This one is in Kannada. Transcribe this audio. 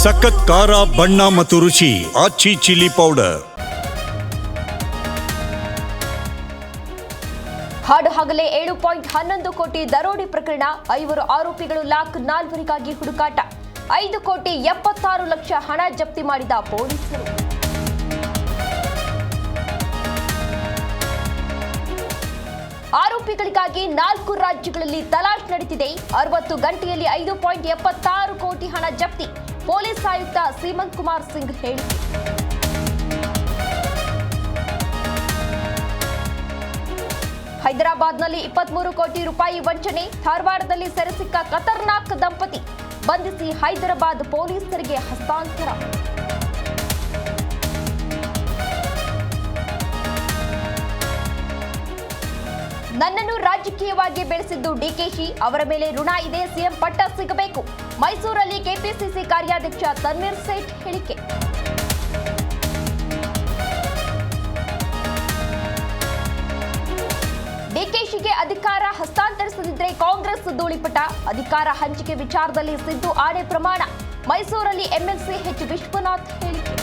ಸಖತ್ ಖಾರ ಬಣ್ಣ ಮತ್ತು ರುಚಿ ಆಚಿ ಚಿಲ್ಲಿ ಪೌಡರ್. ಹಾಡು ಹಗಲೇ 7.11 ಕೋಟಿ ದರೋಡೆ ಪ್ರಕರಣ. 5 ಆರೋಪಿಗಳು ಲಾಕ್, 4ವರಿಗಾಗಿ ಹುಡುಕಾಟ. 5,76,00,000 ಹಣ ಜಪ್ತಿ ಮಾಡಿದ ಪೊಲೀಸರು. ಆರೋಪಿಗಳಿಗಾಗಿ 4 ರಾಜ್ಯಗಳಲ್ಲಿ ತಲಾಶ್ ನಡೆದಿದೆ. 60 ಗಂಟೆಯಲ್ಲಿ 5.76 ಕೋಟಿ ಹಣ ಜಪ್ತಿ. ಪೊಲೀಸ್ ಆಯುಕ್ತ ಸೀಮಂತ್ ಕುಮಾರ್ ಸಿಂಗ್ ಹೇಳಿಕೆ. ಹೈದರಾಬಾದ್ನಲ್ಲಿ 23 ಕೋಟಿ ರೂಪಾಯಿ ವಂಚನೆ. ಧಾರವಾಡದಲ್ಲಿ ಸೆರೆಸಿಕ್ಕ ಖತರ್ನಾಕ್ ದಂಪತಿ. ಬಂಧಿಸಿ ಹೈದರಾಬಾದ್ ಪೊಲೀಸರಿಗೆ ಹಸ್ತಾಂತರ. ನನ್ನನ್ನು ರಾಜಕೀಯವಾಗಿ ಬೆಳೆಸಿದ್ದು ಡಿಕೆಶಿ. ಅವರ ಮೇಲೆ ಋಣ ಇದೆ, ಸಿಎಂ ಪಟ್ಟ ಸಿಗಬೇಕು. ಮೈಸೂರಲ್ಲಿ ಕೆಪಿಸಿಸಿ ಕಾರ್ಯಾಧ್ಯಕ್ಷ ತನ್ವೀರ್ ಸೇಠ್ ಹೇಳಿಕೆ. ಡಿಕೆಶಿಗೆ ಅಧಿಕಾರ ಹಸ್ತಾಂತರಿಸದಿದ್ರೆ ಕಾಂಗ್ರೆಸ್ ಧೂಳಿಪಟ. ಅಧಿಕಾರ ಹಂಚಿಕೆ ವಿಚಾರದಲ್ಲಿ ಸಿದ್ದು ಆಣೆ ಪ್ರಮಾಣ. ಮೈಸೂರಲ್ಲಿ ಎಂಎಲ್ಸಿ ಎಚ್ ವಿಶ್ವನಾಥ್ ಹೇಳಿಕೆ.